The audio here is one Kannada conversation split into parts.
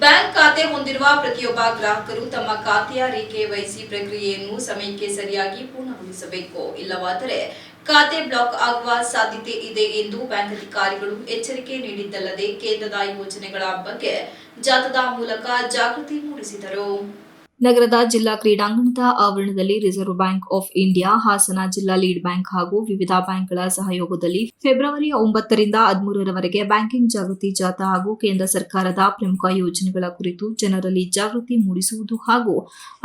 ಬ್ಯಾಂಕ್ ಖಾತೆ ಹೊಂದಿರುವ ಪ್ರತಿಯೊಬ್ಬ ಗ್ರಾಹಕರು ತಮ್ಮ ಖಾತೆಯ ರಿಕೆವೈಸಿ ಪ್ರಕ್ರಿಯೆಯನ್ನು ಸಮಯಕ್ಕೆ ಸರಿಯಾಗಿ ಪೂರ್ಣಗೊಳಿಸಬೇಕು. ಇಲ್ಲವಾದರೆ ಖಾತೆ ಬ್ಲಾಕ್ ಆಗುವ ಸಾಧ್ಯತೆ ಇದೆ ಎಂದು ಬ್ಯಾಂಕ್ ಅಧಿಕಾರಿಗಳು ಎಚ್ಚರಿಕೆ ನೀಡಿದ್ದಲ್ಲದೆ ಕೇಂದ್ರದ ಯೋಜನೆಗಳ ಬಗ್ಗೆ ಜಾಥಾದ ಮೂಲಕ ಜಾಗೃತಿ ಮೂಡಿಸಿದರು. ನಗರದ ಜಿಲ್ಲಾ ಕ್ರೀಡಾಂಗಣದ ಆವರಣದಲ್ಲಿ reserve bank of India, Hassan ಜಿಲ್ಲಾ ಲೀಡ್ ಬ್ಯಾಂಕ್ ಹಾಗೂ ವಿವಿಧ ಬ್ಯಾಂಕ್ಗಳ ಸಹಯೋಗದಲ್ಲಿ ಫೆಬ್ರವರಿ 9 ರಿಂದ 13ರವರೆಗೆ ಬ್ಯಾಂಕಿಂಗ್ ಜಾಗೃತಿ ಜಾಥಾ ಹಾಗೂ ಕೇಂದ್ರ ಸರ್ಕಾರದ ಪ್ರಮುಖ ಯೋಜನೆಗಳ ಕುರಿತು ಜನರಲ್ಲಿ ಜಾಗೃತಿ ಮೂಡಿಸುವುದು ಹಾಗೂ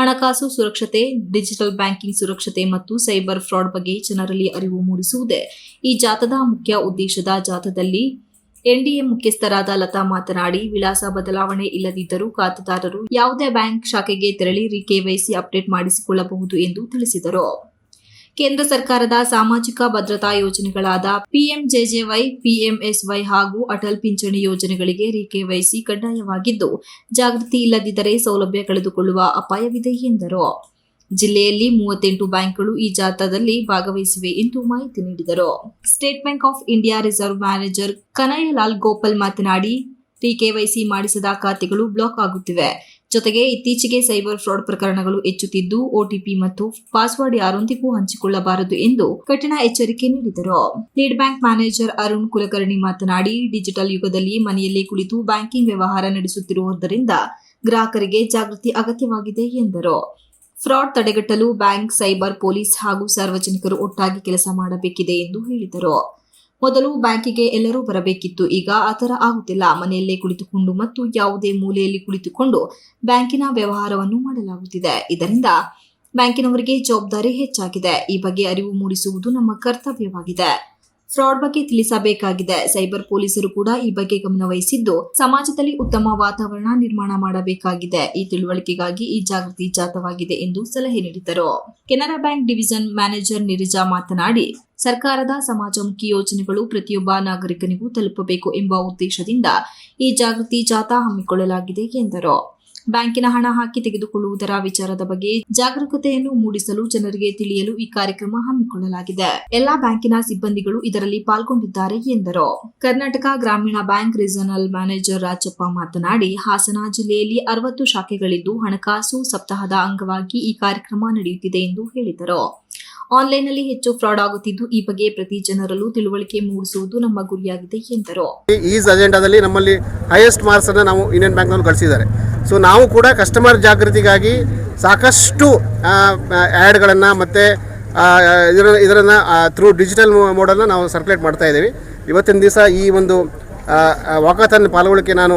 ಹಣಕಾಸು ಸುರಕ್ಷತೆ, ಡಿಜಿಟಲ್ ಬ್ಯಾಂಕಿಂಗ್ ಸುರಕ್ಷತೆ ಮತ್ತು ಸೈಬರ್ ಫ್ರಾಡ್ ಬಗ್ಗೆ ಜನರಲ್ಲಿ ಅರಿವು ಮೂಡಿಸುವುದೇ ಈ ಜಾಥಾದ ಮುಖ್ಯ ಉದ್ದೇಶದ ಜಾಥಾದಲ್ಲಿ ಎನ್ಡಿಎ ಮುಖ್ಯಸ್ಥರಾದ ಲತಾ ಮಾತನಾಡಿ, ವಿಳಾಸ ಬದಲಾವಣೆ ಇಲ್ಲದಿದ್ದರೂ ಖಾತೆದಾರರು ಯಾವುದೇ ಬ್ಯಾಂಕ್ ಶಾಖೆಗೆ ತೆರಳಿ ರಿಕೆವೈಸಿ ಅಪ್ಡೇಟ್ ಮಾಡಿಸಿಕೊಳ್ಳಬಹುದು ಎಂದು ತಿಳಿಸಿದರು. ಕೇಂದ್ರ ಸರ್ಕಾರದ ಸಾಮಾಜಿಕ ಭದ್ರತಾ ಯೋಜನೆಗಳಾದ ಪಿಎಂಜೆಜೆವೈ, ಪಿಎಂಎಸ್ವೈ ಹಾಗೂ ಅಟಲ್ ಪಿಂಚಣಿ ಯೋಜನೆಗಳಿಗೆ ರಿಕೆವೈಸಿ ಕಡ್ಡಾಯವಾಗಿದ್ದು, ಜಾಗೃತಿ ಇಲ್ಲದಿದ್ದರೆ ಸೌಲಭ್ಯ ಕಳೆದುಕೊಳ್ಳುವ ಅಪಾಯವಿದೆ ಎಂದರು. ಜಿಲ್ಲೆಯಲ್ಲಿ 38 ಬ್ಯಾಂಕ್ಗಳು ಈ ಜಾಥಾದಲ್ಲಿ ಭಾಗವಹಿಸಿವೆ ಎಂದು ಮಾಹಿತಿ ನೀಡಿದರು. State Bank of India reserve manager Kanhaiyalal Gopal ಮಾತನಾಡಿ, ರಿಕೆವೈಸಿ ಮಾಡಿಸದ ಖಾತೆಗಳು ಬ್ಲಾಕ್ ಆಗುತ್ತಿವೆ. ಜೊತೆಗೆ ಇತ್ತೀಚೆಗೆ ಸೈಬರ್ ಫ್ರಾಡ್ ಪ್ರಕರಣಗಳು ಹೆಚ್ಚುತ್ತಿದ್ದು, ಒಟಿಪಿ ಮತ್ತು ಪಾಸ್ವರ್ಡ್ ಯಾರೊಂದಿಗೂ ಹಂಚಿಕೊಳ್ಳಬಾರದು ಎಂದು ಕಠಿಣ ಎಚ್ಚರಿಕೆ ನೀಡಿದರು. Lead bank manager Arun Kulkarni ಮಾತನಾಡಿ, ಡಿಜಿಟಲ್ ಯುಗದಲ್ಲಿ ಮನೆಯಲ್ಲೇ ಕುಳಿತು ಬ್ಯಾಂಕಿಂಗ್ ವ್ಯವಹಾರ ನಡೆಸುತ್ತಿರುವುದರಿಂದ ಗ್ರಾಹಕರಿಗೆ ಜಾಗೃತಿ ಅಗತ್ಯವಾಗಿದೆ ಎಂದರು. ಫ್ರಾಡ್ ತಡೆಗಟ್ಟಲು ಬ್ಯಾಂಕ್, ಸೈಬರ್ ಪೊಲೀಸ್ ಹಾಗೂ ಸಾರ್ವಜನಿಕರು ಒಟ್ಟಾಗಿ ಕೆಲಸ ಮಾಡಬೇಕಿದೆ ಎಂದು ಹೇಳಿದರು. ಮೊದಲು ಬ್ಯಾಂಕಿಗೆ ಎಲ್ಲರೂ ಬರಬೇಕಿತ್ತು. ಈಗ ಆತರ ಆಗುತ್ತಿಲ್ಲ. ಮನೆಯಲ್ಲೇ ಕುಳಿತುಕೊಂಡು ಮತ್ತು ಯಾವುದೇ ಮೂಲೆಯಲ್ಲಿ ಕುಳಿತುಕೊಂಡು ಬ್ಯಾಂಕಿನ ವ್ಯವಹಾರವನ್ನು ಮಾಡಲಾಗುತ್ತಿದೆ. ಇದರಿಂದ ಬ್ಯಾಂಕಿನವರಿಗೆ ಜವಾಬ್ದಾರಿ ಹೆಚ್ಚಾಗಿದೆ. ಈ ಬಗ್ಗೆ ಅರಿವು ಮೂಡಿಸುವುದು ನಮ್ಮ ಕರ್ತವ್ಯವಾಗಿದೆ. ಫ್ರಾಡ್ ಬಗ್ಗೆ ತಿಳಿಸಬೇಕಾಗಿದೆ. ಸೈಬರ್ ಪೊಲೀಸರು ಕೂಡ ಈ ಬಗ್ಗೆ ಗಮನವಹಿಸಿದ್ದು, ಸಮಾಜದಲ್ಲಿ ಉತ್ತಮ ವಾತಾವರಣ ನಿರ್ಮಾಣ ಮಾಡಬೇಕಾಗಿದೆ. ಈ ತಿಳುವಳಿಕೆಗಾಗಿ ಈ ಜಾಗೃತಿ ಜಾಥಾವಾಗಿದೆ ಎಂದು ಸಲಹೆ ನೀಡಿದರು. ಕೆನರಾ ಬ್ಯಾಂಕ್ ಡಿವಿಷನ್ ಮ್ಯಾನೇಜರ್ ನಿರಿಜಾ ಮಾತನಾಡಿ, ಸರ್ಕಾರದ ಸಮಾಜಮುಖಿ ಯೋಜನೆಗಳು ಪ್ರತಿಯೊಬ್ಬ ನಾಗರಿಕನಿಗೂ ತಲುಪಬೇಕು ಎಂಬ ಉದ್ದೇಶದಿಂದ ಈ ಜಾಗೃತಿ ಜಾಥಾ ಹಮ್ಮಿಕೊಳ್ಳಲಾಗಿದೆ ಎಂದರು. ಬ್ಯಾಂಕಿನ ಹಣ ಹಾಕಿ ತೆಗೆದುಕೊಳ್ಳುವುದರ ವಿಚಾರದ ಬಗ್ಗೆ ಜಾಗರೂಕತೆಯನ್ನು ಮೂಡಿಸಲು ಜನರಿಗೆ ತಿಳಿಯಲು ಈ ಕಾರ್ಯಕ್ರಮ ಹಮ್ಮಿಕೊಳ್ಳಲಾಗಿದೆ. ಎಲ್ಲಾ ಬ್ಯಾಂಕಿನ ಸಿಬ್ಬಂದಿಗಳು ಇದರಲ್ಲಿ ಪಾಲ್ಗೊಂಡಿದ್ದಾರೆ ಎಂದರು. ಕರ್ನಾಟಕ ಗ್ರಾಮೀಣ ಬ್ಯಾಂಕ್ ರೀಜನಲ್ ಮ್ಯಾನೇಜರ್ ರಾಜಪ್ಪ ಮಾತನಾಡಿ, ಹಾಸನ ಜಿಲ್ಲೆಯಲ್ಲಿ 60 ಶಾಖೆಗಳಿದ್ದು ಹಣಕಾಸು ಸಪ್ತಾಹದ ಅಂಗವಾಗಿ ಈ ಕಾರ್ಯಕ್ರಮ ನಡೆಯುತ್ತಿದೆ ಎಂದು ಹೇಳಿದರು. ಆನ್ಲೈನ್ನಲ್ಲಿ ಹೆಚ್ಚು ಫ್ರಾಡ್ ಆಗುತ್ತಿದ್ದು, ಈ ಬಗ್ಗೆ ಪ್ರತಿ ಜನರಲ್ಲೂ ತಿಳುವಳಿಕೆ ಮೂಡಿಸುವುದು ನಮ್ಮ ಗುರಿಯಾಗಿದೆ ಎಂದರು. ಈ ಅಜೆಂಡಾದಲ್ಲಿ ನಮ್ಮಲ್ಲಿ ಹೈಯೆಸ್ಟ್ ಮಾರ್ಕ್ಸ್ ಅನ್ನು ನಾವು ಇಂಡಿಯನ್ ಬ್ಯಾಂಕ್ನವರು ಗಳಿಸಿದ್ದಾರೆ. ಸೊ ನಾವು ಕೂಡ ಕಸ್ಟಮರ್ ಜಾಗೃತಿಗಾಗಿ ಸಾಕಷ್ಟು ಆ್ಯಡ್ಗಳನ್ನು ಮತ್ತು ಇದನ್ನು ಥ್ರೂ ಡಿಜಿಟಲ್ ಮೋಡನ್ನು ನಾವು ಸರ್ಕ್ಯುಲೇಟ್ ಮಾಡ್ತಾ ಇದ್ದೀವಿ. ಇವತ್ತಿನ ದಿವಸ ಈ ಒಂದು ವಾಕಾಥಾನ್ ಪಾಲ್ಗೊಳ್ಳಕ್ಕೆ ನಾನು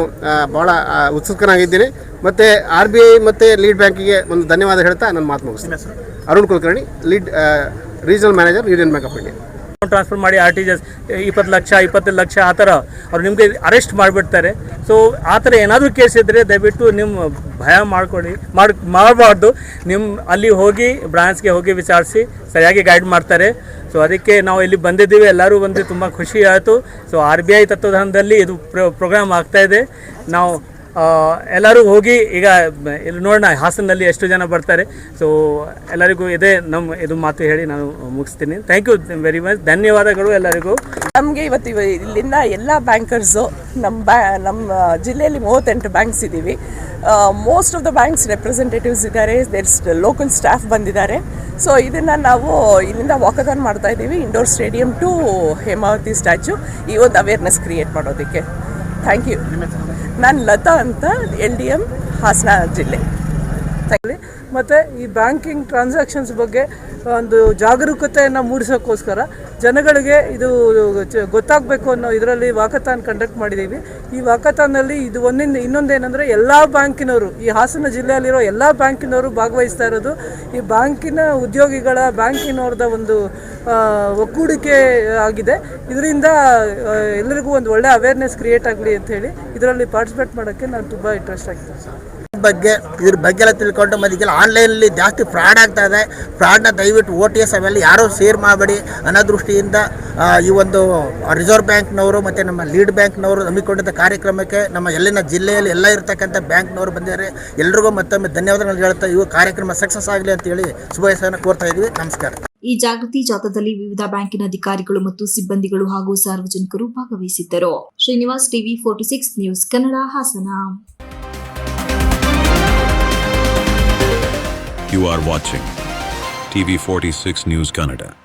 ಭಾಳ ಉತ್ಸುಕನಾಗಿದ್ದೀನಿ. ಮತ್ತು RBI ಮತ್ತು ಲೀಡ್ ಬ್ಯಾಂಕಿಗೆ ಒಂದು ಧನ್ಯವಾದ ಹೇಳ್ತಾ ನನ್ನ ಮಾತು ಮುಗಿಸ್ತೀನಿ. Arun Kulkarni, lead regional manager, union bank of India. Transfer ಮಾಡಿ RTGS 20 ಲಕ್ಷ 25 ಲಕ್ಷ ಆ ಥರ ಅವ್ರು ನಿಮಗೆ ಅರೆಸ್ಟ್ ಮಾಡಿಬಿಡ್ತಾರೆ. ಸೊ ಆ ಥರ ಏನಾದರೂ ಕೇಸ್ ಇದ್ದರೆ ದಯವಿಟ್ಟು ನಿಮ್ಮ ಭಯ ಮಾಡಬಾರ್ದು. ನಿಮ್ಮ ಅಲ್ಲಿ ಹೋಗಿ ಬ್ರಾಂಚ್ಗೆ ಹೋಗಿ ವಿಚಾರಿಸಿ ಸರಿಯಾಗಿ ಗೈಡ್ ಮಾಡ್ತಾರೆ. ಸೊ ಅದಕ್ಕೆ ನಾವು ಇಲ್ಲಿ ಬಂದಿದ್ದೀವಿ. ಎಲ್ಲರೂ ಬಂದು ತುಂಬ ಖುಷಿ ಆಯಿತು. ಸೊ RBI ತತ್ವಧಾನದಲ್ಲಿ ಇದು ಪ್ರೋಗ್ರಾಮ್ ಆಗ್ತಾಯಿದೆ. ನಾವು ಎಲ್ಲರೂ ಹೋಗಿ ಈಗ ಇಲ್ಲಿ ನೋಡೋಣ ಹಾಸನಲ್ಲಿ ಎಷ್ಟು ಜನ ಬರ್ತಾರೆ. ಸೊ ಎಲ್ಲರಿಗೂ ಇದು ಮಾತು ಹೇಳಿ ನಾನು ಮುಗಿಸ್ತೀನಿ. Thank you very much. ಧನ್ಯವಾದಗಳು ಎಲ್ಲರಿಗೂ. ನಮಗೆ ಇವತ್ತು ಇಲ್ಲಿಂದ ಎಲ್ಲ ಬ್ಯಾಂಕರ್ಸು ನಮ್ಮ ಜಿಲ್ಲೆಯಲ್ಲಿ 38 ಬ್ಯಾಂಕ್ಸ್ ಇದ್ದೀವಿ. Most of the banks representatives ಇದ್ದಾರೆ. ದೇರ್ಸ್ ಲೋಕಲ್ ಸ್ಟಾಫ್ ಬಂದಿದ್ದಾರೆ. ಸೊ ಇದನ್ನು ನಾವು ಇಲ್ಲಿಂದ ವಾಕಥಾನ್ ಮಾಡ್ತಾ ಇದ್ದೀವಿ, indoor stadium to Hemavathi statue, ಈ ಒಂದು ಅವೇರ್ನೆಸ್ ಕ್ರಿಯೇಟ್ ಮಾಡೋದಕ್ಕೆ. Thank you. ನಾನು ಲತಾ ಅಂತ, LDM ಹಾಸನ ಜಿಲ್ಲೆ. ಮತ್ತು ಈ ಬ್ಯಾಂಕಿಂಗ್ ಟ್ರಾನ್ಸಾಕ್ಷನ್ಸ್ ಬಗ್ಗೆ ಒಂದು ಜಾಗರೂಕತೆಯನ್ನು ಮೂಡಿಸೋಕ್ಕೋಸ್ಕರ ಜನಗಳಿಗೆ ಇದು ಗೊತ್ತಾಗಬೇಕು ಅನ್ನೋ ಇದರಲ್ಲಿ ವಾಕಥಾನ್ ಕಂಡಕ್ಟ್ ಮಾಡಿದ್ದೀವಿ. ಈ ವಾಕಥಾನ್ನಲ್ಲಿ ಇದು ಇನ್ನೊಂದೇನೆಂದರೆ ಎಲ್ಲ ಬ್ಯಾಂಕಿನವರು, ಈ ಹಾಸನ ಜಿಲ್ಲೆಯಲ್ಲಿರೋ ಎಲ್ಲ ಬ್ಯಾಂಕಿನವರು ಭಾಗವಹಿಸ್ತಾ ಇರೋದು. ಈ ಬ್ಯಾಂಕಿನ ಉದ್ಯೋಗಿಗಳ, ಬ್ಯಾಂಕಿನವ್ರದ ಒಂದು ಒಕ್ಕೂಡಿಕೆ ಆಗಿದೆ. ಇದರಿಂದ ಎಲ್ಲರಿಗೂ ಒಂದು ಒಳ್ಳೆ ಅವೇರ್ನೆಸ್ ಕ್ರಿಯೇಟ್ ಆಗಲಿ ಅಂತ ಹೇಳಿ ಇದರಲ್ಲಿ ಪಾರ್ಟಿಸಿಪೇಟ್ ಮಾಡೋಕ್ಕೆ ನಾನು ತುಂಬ ಇಂಟ್ರೆಸ್ಟ್ ಆಗಿದೆ. ಇದ್ರ ಬಗ್ಗೆ ಎಲ್ಲ ತಿಳ್ಕೊಂಡು ಮತ್ತೀಗೆಲ್ಲ ಆನ್ಲೈನಲ್ಲಿ ಜಾಸ್ತಿ ಫ್ರಾಡ್ ಆಗ್ತಾ ಇದೆ. ಫ್ರಾಡ್ನ ದಯವಿಟ್ಟು OTS ಅವೆಲ್ಲ ಯಾರೂ ಶೇರ್ ಮಾಡಬೇಡಿ ಅನ್ನೋ ದೃಷ್ಟಿಯಿಂದ ಈ ಒಂದು ರಿಸರ್ವ್ ಬ್ಯಾಂಕ್ನವರು ಮತ್ತು ನಮ್ಮ ಲೀಡ್ ಬ್ಯಾಂಕ್ನವರು ಹಮ್ಮಿಕೊಂಡಿದ್ದ ಕಾರ್ಯಕ್ರಮಕ್ಕೆ ನಮ್ಮ ಎಲ್ಲಿನ ಜಿಲ್ಲೆಯಲ್ಲಿ ಎಲ್ಲ ಇರ್ತಕ್ಕಂಥ ಬ್ಯಾಂಕ್ನವರು ಬಂದಿದ್ದಾರೆ. ಎಲ್ರಿಗೂ ಮತ್ತೊಮ್ಮೆ ಧನ್ಯವಾದಗಳು ಹೇಳ್ತಾ ಇವು ಕಾರ್ಯಕ್ರಮ ಸಕ್ಸಸ್ ಆಗಲಿ ಅಂತೇಳಿ ಶುಭಾಶಯನ ಕೋರ್ತಾ ಇದ್ವಿ. ನಮಸ್ಕಾರ. ಈ ಜಾಗೃತಿ ಜಾಥಾದಲ್ಲಿ ವಿವಿಧ ಬ್ಯಾಂಕಿನ ಅಧಿಕಾರಿಗಳು ಮತ್ತು ಸಿಬ್ಬಂದಿಗಳು ಹಾಗೂ ಸಾರ್ವಜನಿಕರು ಭಾಗವಹಿಸಿದ್ದರು. Srinivas, TV 46 news Kannada, Hassan. You are watching TV 46 News Kannada.